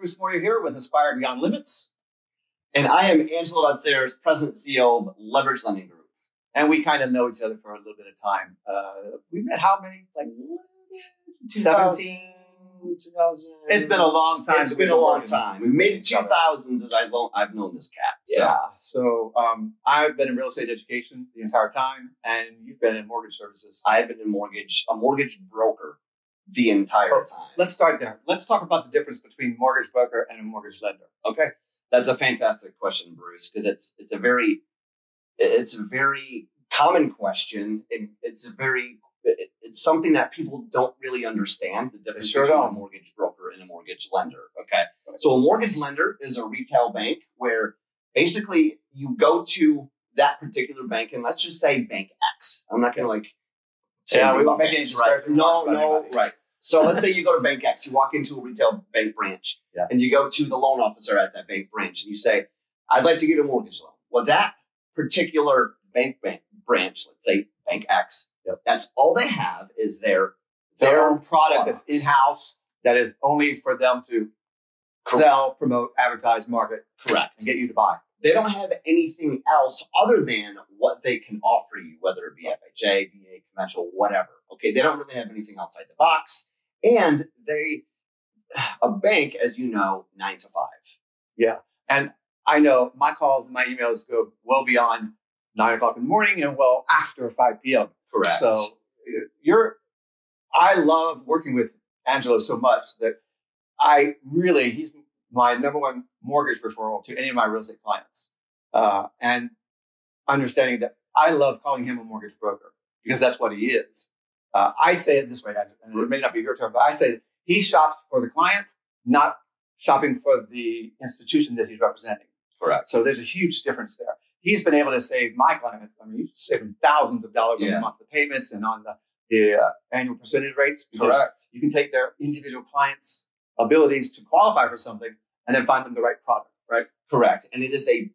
Bruce Moyer here with Aspire Beyond Limits. And I am Angelo Datseris, President and CEO of Leverage Lending Group. And we kind of know each other for a little bit of time. We met how many? Like 17? 2000. It's been a long time. It's been a long time. We made 2000s as I've known this cat. So. Yeah. So I've been in real estate education the entire time, and you've been in mortgage services. I've been in a mortgage broker the entire time. Let's start there. Let's talk about the difference between mortgage broker and a mortgage lender. Okay. That's a fantastic question, Bruce, because it's a very common question. And it's something that people don't really understand, the difference between a mortgage broker and a mortgage lender. Okay. So a mortgage lender is a retail bank where basically you go to that particular bank, and let's just say Bank X. I'm not going to we won't make any right? No, right. So let's say you go to Bank X, you walk into a retail bank branch, and you go to the loan officer at that bank branch, and you say, I'd like to get a mortgage loan. Well, that particular bank branch, let's say Bank X, that's all they have is their own product that's in-house, that is only for them to sell, promote, advertise, market, and get you to buy. They don't have anything else other than what they can offer you, whether it be FHA, VA, conventional, whatever. Okay, they don't really have anything outside the box. And a bank, as you know, 9 to 5. Yeah. And I know my calls and my emails go well beyond 9 o'clock in the morning and well after 5 p.m. Correct. So I love working with Angelo so much that he's my number one mortgage referral to any of my real estate clients. And understanding that I love calling him a mortgage broker because that's what he is. I say it this way, and it may not be your term, but I say that he shops for the client, not shopping for the institution that he's representing. Correct. So there's a huge difference there. He's been able to save my clients. I mean, he's saving thousands of dollars on the monthly payments and on the annual percentage rates. Correct. You can take their individual clients' abilities to qualify for something and then find them the right product. Right. Correct. And it is a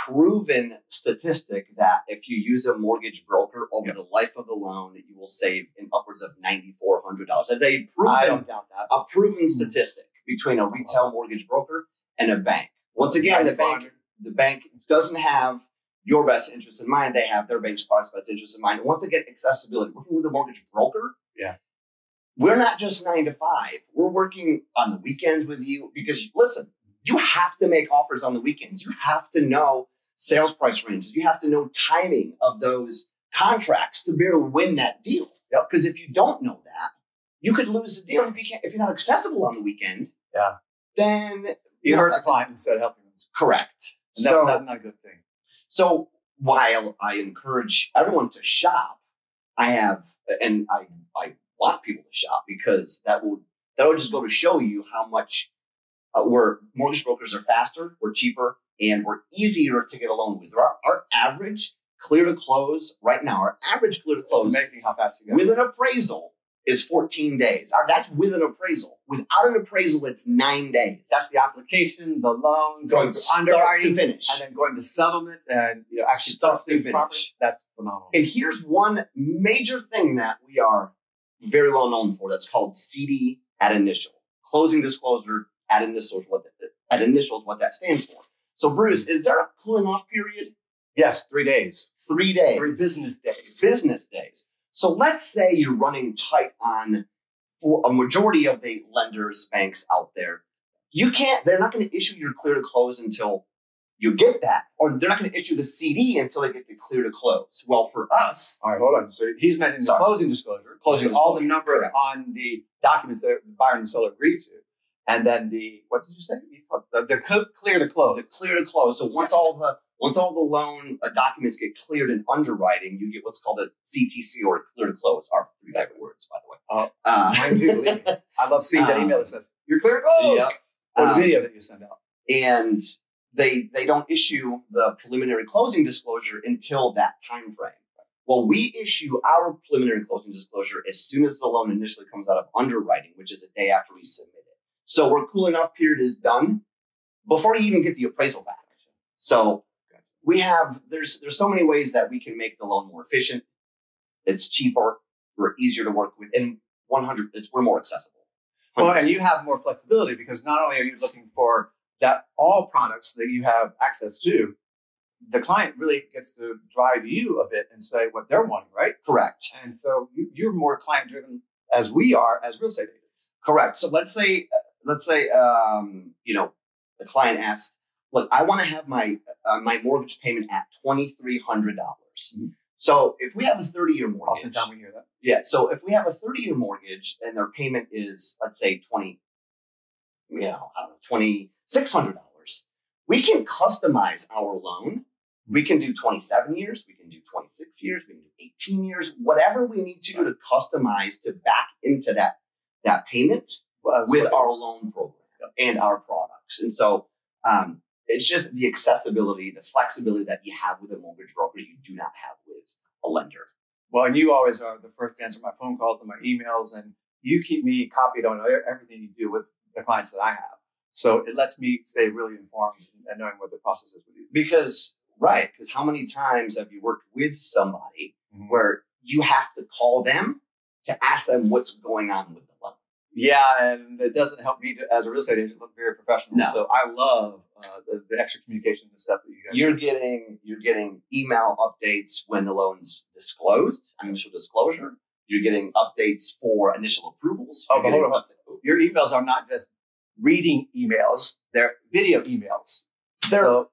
proven statistic that if you use a mortgage broker over the life of the loan, you will save in upwards of $9,400. That's I don't doubt that. A proven statistic between a retail mortgage broker and a bank. Once again, the bank doesn't have your best interest in mind. They have their bank's product's best interest in mind. And once again, accessibility. Working with a mortgage broker, we're not just 9 to 5. We're working on the weekends with you because, listen, you have to make offers on the weekends. You have to know sales price ranges. You have to know timing of those contracts to be able to win that deal. Because if you don't know that, you could lose the deal if you're not accessible on the weekend. Then you hurt the client instead of helping them. Correct. And that's not a good thing. So while I encourage everyone to shop, I want people to shop because that will just go to show you how much where mortgage brokers are faster, we're cheaper, and we're easier to get a loan with. Our average clear to close right now, it's amazing how fast you go. With an appraisal is 14 days. That's with an appraisal. Without an appraisal, it's 9 days. That's the application, the loan, going to underwriting to finish, and then going to settlement, and actually start to finish. That's phenomenal. And here's one major thing that we are very well known for. That's called CD at initial, closing disclosure at initials. What that stands for. So, Bruce, is there a cooling off period? Yes, 3 days. 3 days. 3 business days. Business days. So let's say you're running tight on for a majority of the lenders, banks out there. They're not going to issue your clear to close until you get that, or they're not going to issue the CD until they get the clear to close. Well, for us. All right, hold on. So he's mentioning the closing disclosure. All the numbers on the documents that the buyer and the seller agreed to. And then what did you say? The clear to close. The clear to close. So once all the loan documents get cleared in underwriting, you get what's called a CTC or a clear to close. Our 3 favorite words, by the way. Mine too, believe me. I love seeing that email that says, you're clear to close. Or the video that you send out. And they don't issue the preliminary closing disclosure until that time frame. Well, we issue our preliminary closing disclosure as soon as the loan initially comes out of underwriting, which is a day after we submit it. So our cooling off period is done before you even get the appraisal back. So there's so many ways that we can make the loan more efficient. It's cheaper, we're easier to work with, and we're more accessible. Well, and you have more flexibility because not only are you looking for that all products that you have access to, the client really gets to drive you a bit and say what they're wanting, right? Correct. And so you're more client driven as we are as real estate agents. Correct. So let's say, you know, the client asks, look, I want to have my mortgage payment at $2,300. Mm-hmm. So if we have a 30-year mortgage, oftentimes we hear that. Yeah. So if we have a 30-year mortgage and their payment is, let's say, $2,600, we can customize our loan. We can do 27 years. We can do 26 years. We can do 18 years. Whatever we need to do to customize to back into that payment with our loan program and our products. And so it's just the accessibility, the flexibility that you have with a mortgage broker you do not have with a lender. Well, and you always are the first to answer my phone calls and my emails, and you keep me copied on everything you do with the clients that I have. So it lets me stay really informed and knowing what the process is with you. Because how many times have you worked with somebody where you have to call them to ask them what's going on with the loan? Yeah, and it doesn't help me to, as a real estate agent, look very professional. No. So I love the extra communication and stuff that you guys You're getting email updates when the loan's disclosed, initial disclosure. You're getting updates for initial approvals. But hold on. Your emails are not just reading emails; they're video emails. So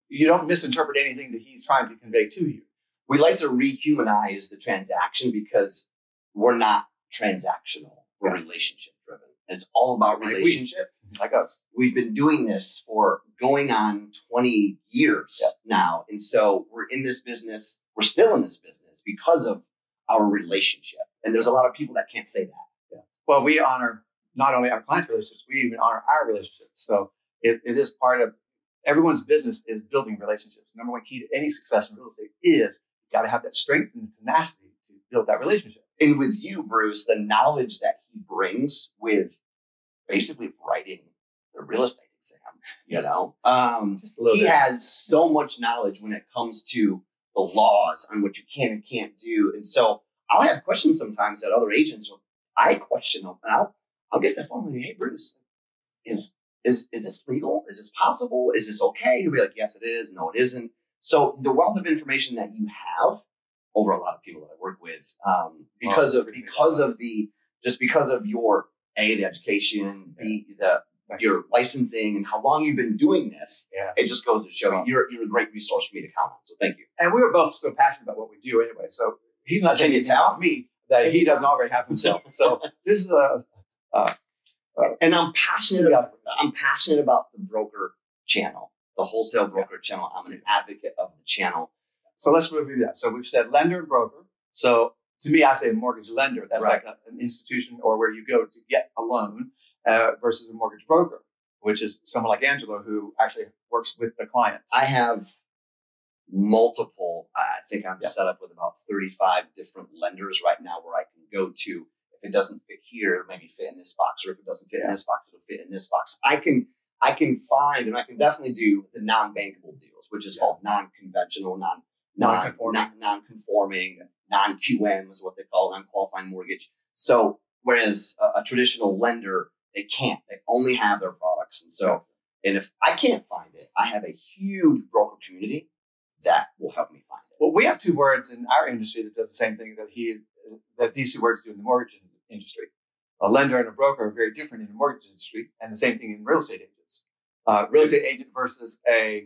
you don't misinterpret anything that he's trying to convey to you. We like to rehumanize the transaction because we're not transactional. We're relationship driven. And it's all about relationship. Like us. We've been doing this for going on 20 years now. And so we're in this business. We're still in this business because of our relationship. And there's a lot of people that can't say that. Yeah. Well, we honor not only our clients' relationships, we even honor our relationships. So it is part of everyone's business is building relationships. Number one key to any success in real estate is you got to have that strength and tenacity to build that relationship. And with you, Bruce, the knowledge that he brings with basically writing the real estate exam, he has so much knowledge when it comes to the laws on what you can and can't do. And so I'll have questions sometimes that other agents, I question them, and I'll get the phone and hey, Bruce, is this legal? Is this possible? Is this okay? He'll be like, yes, it is. No, it isn't. So the wealth of information that you have over a lot of people that I work with, because of your the education, your licensing, and how long you've been doing this, it just goes to show you're a great resource for me to count on. So thank you. And we were both so passionate about what we do anyway. So he's not saying it's about me that he doesn't already have himself. So this is and I'm passionate about the broker channel, the wholesale broker channel. I'm an advocate of the channel. So let's review that. So we've said lender and broker. So to me, I say mortgage lender. That's like an institution or where you go to get a loan versus a mortgage broker, which is someone like Angelo who actually works with the client. I have multiple. I think I'm set up with about 35 different lenders right now where I can go to. If it doesn't fit here, it'll maybe fit in this box, or if it doesn't fit in this box, it'll fit in this box. I can find, and I can definitely do the non-bankable deals, which is called non-conventional, non-conforming, non-QM is what they call it, non-qualifying mortgage. So whereas a traditional lender, they can't. They only have their products. And so, and if I can't find it, I have a huge broker community that will help me find it. Well, we have two words in our industry that does the same thing that these two words do in the mortgage industry. A lender and a broker are very different in the mortgage industry, and the same thing in real estate agents. Real estate agent versus a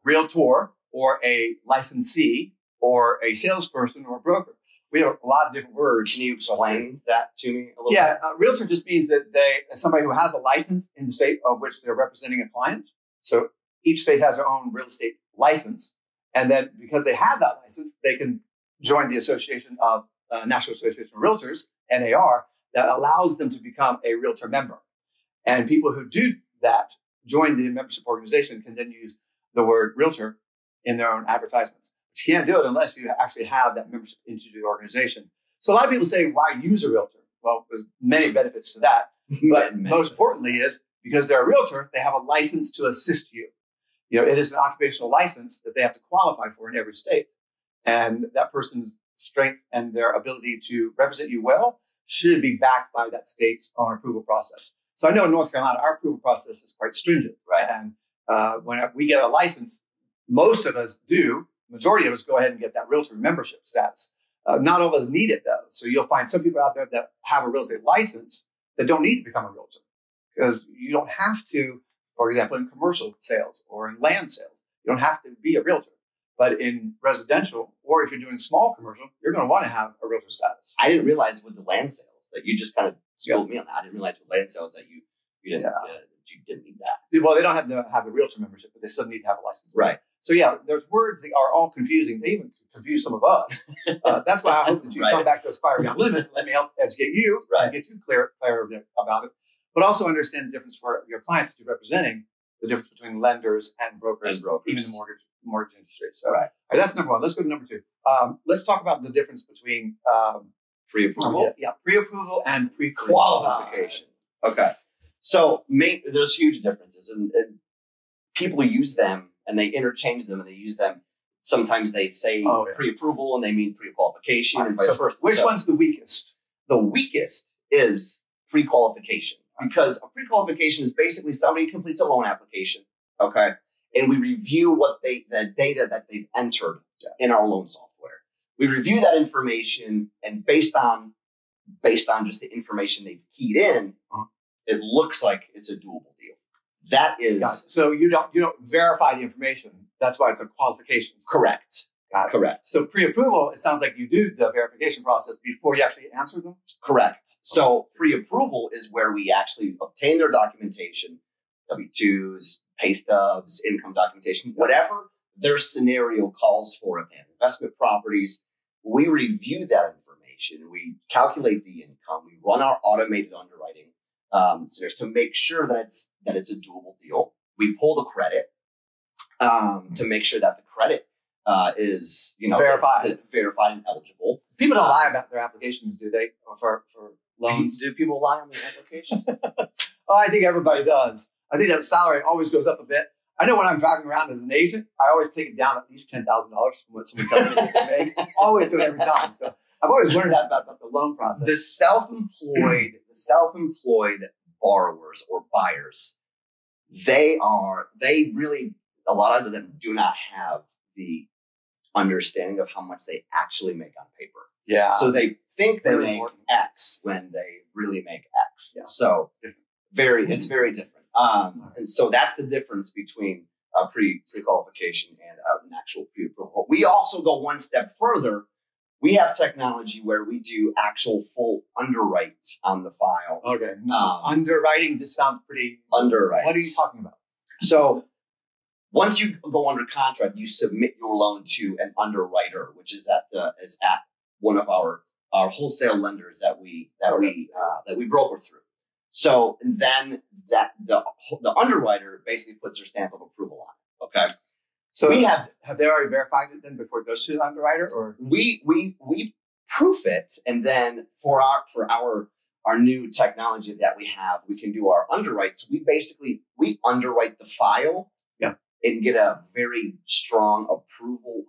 realtor or a licensee or a salesperson or a broker. We have a lot of different words. Can you explain that to me a little bit? Yeah, realtor just means that somebody who has a license in the state of which they're representing a client. So each state has their own real estate license. And then because they have that license, they can join the Association of National Association of Realtors, NAR, that allows them to become a realtor member. And people who do that, join the membership organization, can then use the word realtor in their own advertisements. But you can't do it unless you actually have that membership into the organization. So a lot of people say, why use a realtor? Well, there's many benefits to that. But most importantly is because they're a realtor, they have a license to assist you. You know, it is an occupational license that they have to qualify for in every state. And that person's strength and their ability to represent you well should be backed by that state's own approval process. So I know in North Carolina, our approval process is quite stringent. Right. And when we get a license, most of us do, majority of us go ahead and get that realtor membership status. Not all of us need it though. So you'll find some people out there that have a real estate license that don't need to become a realtor, because you don't have to, for example, in commercial sales or in land sales, you don't have to be a realtor. But in residential, or if you're doing small commercial, you're going to want to have a realtor status. I didn't realize with the land sales that you just kind of schooled me on that. I didn't realize with land sales that you didn't need that. Well, they don't have to have a realtor membership, but they still need to have a license. Right. So yeah, there's words that are all confusing. They even confuse some of us. That's why I hope that you come back to Aspire Beyond Limits and let me help educate you and get you clear about it. But also understand the difference for your clients that you're representing, the difference between lenders and brokers, even the mortgage industry. So that's number one. Let's go to number two. Let's talk about the difference between pre-approval. Pre-approval and pre-qualification. Okay. So there's huge differences, and people use them and they interchange them and they use them. Sometimes they say pre-approval and they mean pre-qualification and vice versa. Which one's the weakest? The weakest is pre-qualification, because a pre-qualification is basically somebody completes a loan application, okay, and we review the data that they've entered in our loan software. We review that information, and based on just the information they've keyed in, it looks like it's a doable deal. That is so you don't verify the information. That's why it's a qualification. Correct. Correct. So pre-approval, it sounds like you do the verification process before you actually answer them. Correct. So pre-approval is where we actually obtain their documentation, W-2s, pay stubs, income documentation, whatever their scenario calls for. If they have investment properties, we review that information. We calculate the income. We run our automated underwriting scenarios to make sure that it's a doable deal. We pull the credit to make sure that the credit is verified and eligible. People don't lie about their applications, do they? For loans, do people lie on their applications? Oh, I think everybody does. I think that salary always goes up a bit. I know when I'm driving around as an agent, I always take it down at least $10,000 from what someone tells me they can make. Always do it every time. So I've always learned that about the loan process. The self-employed borrowers or buyers, a lot of them do not have the understanding of how much they actually make on paper. Yeah. So they think they make X when they really make X. Yeah. So it's very different. And so that's the difference between pre-qualification and an actual pre-approval. We also go one step further. We have technology where we do actual full underwrites on the file. Okay. Underwriting just sounds pretty... Underwrites. What are you talking about? So once you go under contract, you submit your loan to an underwriter, which is at one of our wholesale lenders that we broker through. So then the underwriter basically puts their stamp of approval on it. Okay. So have they already verified it then before it goes to the underwriter, or we proof it, and then for our new technology that we have, we can do our underwrites. We underwrite the file, and get a very strong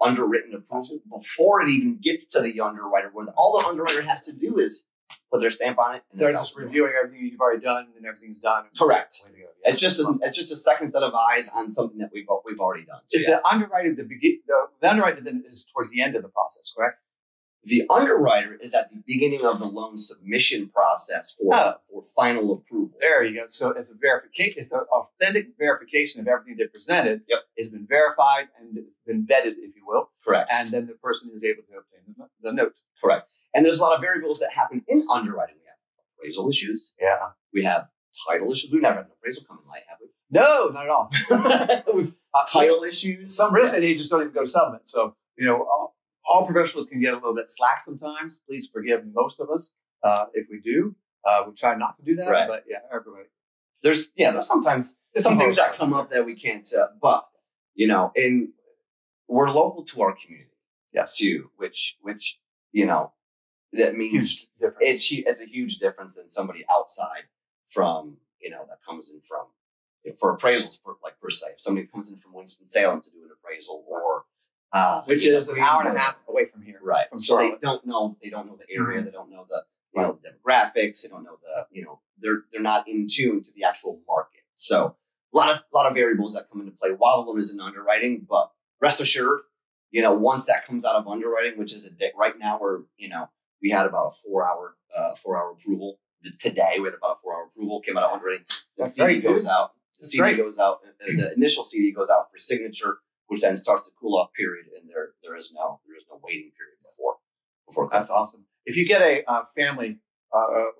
underwritten approval before it even gets to the underwriter. Where all the underwriter has to do is put their stamp on it, and they're just reviewing everything you've already done, and everything's done. Correct. It's just a second set of eyes on something that we've already done. So is the underwriter the underwriter then is towards the end of the process, correct? The underwriter is at the beginning of the loan submission process for final approval. There you go. So it's a verification. It's an authentic verification of everything they presented. Yep. It's been verified and it's been vetted, if you will. Correct. And then the person is able to obtain the note. Correct. And there's a lot of variables that happen in underwriting. We have appraisal issues. Yeah. We have title issues. We've never had an appraisal come in late, have we? No, not at all. We've title issues. Some real estate agents don't even go to settlement. So, all professionals can get a little bit slack sometimes. Please forgive most of us if we do. We try not to do that, but everybody. There's sometimes some things that come up that we can't. But we're local to our community, too. Which that means it's a huge difference than somebody outside from that comes in from for appraisals per se. If somebody comes in from Winston-Salem to do an appraisal or which is an hour and a half away from here. Right. From so they don't know the area. Mm-hmm. They don't know you know, the demographics. They don't know they're not in tune to the actual market. So a lot of variables that come into play while the loan is in underwriting. But rest assured, you know, once that comes out of underwriting, which is a day right now, we had about a 4-hour approval. Today we had about a 4-hour approval, came out of underwriting. The CD goes out. The CD goes out. The initial CD goes out for signature, which then starts the cool off period, and there is no waiting period before. That's awesome. If you get a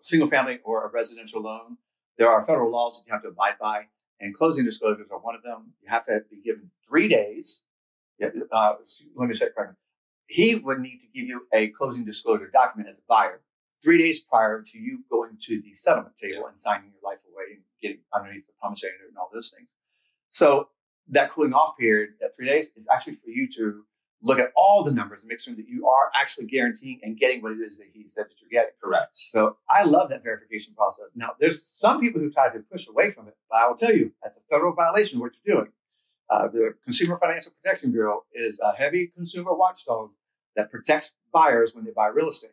single family or a residential loan, there are federal laws that you have to abide by, and closing disclosures are one of them. You have to be given 3 days. Let me say it correctly. He would need to give you a closing disclosure document as a buyer 3 days prior to you going to the settlement table and signing your life away and getting underneath the promissory note and all those things. So that cooling off period, that 3 days, is actually for you to look at all the numbers and make sure that you are actually guaranteeing and getting what it is that he said that you're getting. Correct. So I love that verification process. Now, there's some people who try to push away from it, but I will tell you, that's a federal violation of what you're doing. The Consumer Financial Protection Bureau is a heavy consumer watchdog that protects buyers when they buy real estate.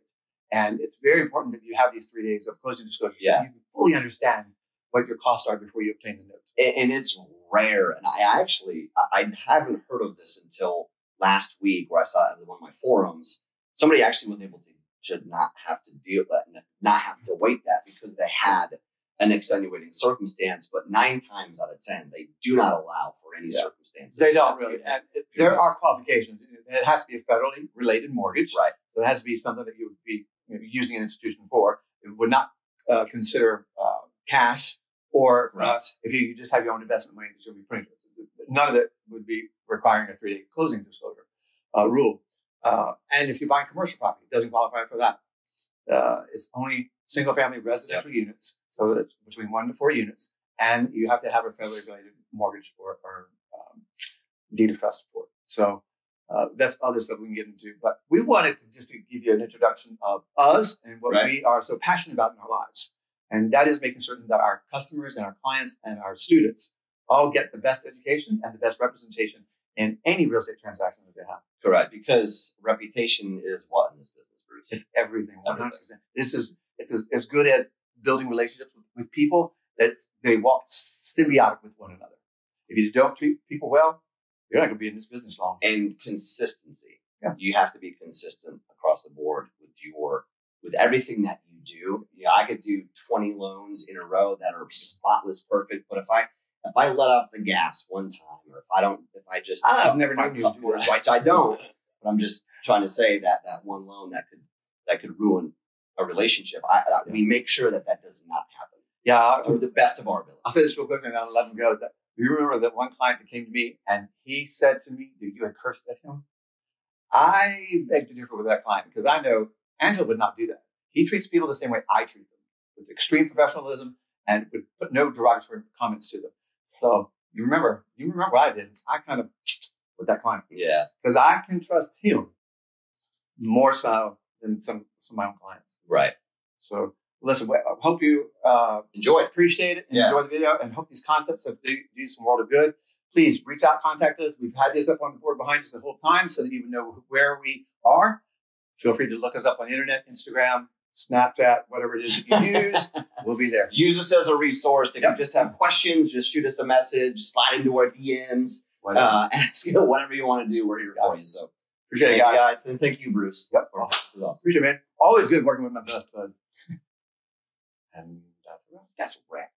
And it's very important that you have these 3 days of closing disclosure so you can fully understand what your costs are before you obtain the note. And it's rare. And I haven't heard of this until last week, where I saw it in one of my forums. Somebody actually was able to not have to not have to wait that because they had an extenuating circumstance. But 9 times out of 10, they do not allow for any circumstances. They don't really. And there are qualifications. It has to be a federally related mortgage. Right. So it has to be something that you would be using an institution for. It would not consider cash or if you just have your own investment money that you'll be putting it. None of it would be requiring a 3-day closing disclosure rule. And if you're buying commercial property, it doesn't qualify for that. It's only single-family residential units, so it's between 1 to 4 units, and you have to have a federally related mortgage or deed of trust for it. So that's other stuff we can get into. But we wanted to give you an introduction of us and what we are so passionate about in our lives. And that is making certain that our customers and our clients and our students all get the best education and the best representation in any real estate transaction that they have. Correct. Because reputation is what in this business, Bruce? It's everything. 100%. It's as good as building relationships with people that they walk symbiotic with one another. If you don't treat people well, you're not going to be in this business long. And consistency. Yeah. You have to be consistent across the board with everything that you do. Yeah, I could do 20 loans in a row that are spotless perfect, but if I let off the gas one time, or I've never known you to do that. Which I don't, but I'm just trying to say that one loan that could ruin a relationship. We make sure that does not happen. Yeah, to the best of our ability. I'll say this real quick and I'll let him go. Is that you remember that one client that came to me and he said to me that you had cursed at him? I beg to differ with that client because I know Angelo would not do that. He treats people the same way I treat them, with extreme professionalism and would put no derogatory comments to them. So you remember what I did. I kind of with that client. Yeah. Because I can trust him more so than some of my own clients. Right. So listen, I hope you enjoy it. Appreciate it, and enjoy the video, and hope these concepts do some world of good. Please reach out, contact us. We've had this up on the board behind us the whole time so that you know where we are. Feel free to look us up on the internet, Instagram, Snapchat, whatever it is that you use. We'll be there. Use us as a resource. If you just have questions, just shoot us a message, slide into our DMs, ask whatever you want to do. We're here for you. So appreciate it, guys. And thank you, Bruce. Yep. Appreciate it, man. Always good working with my best bud. And that's a wrap.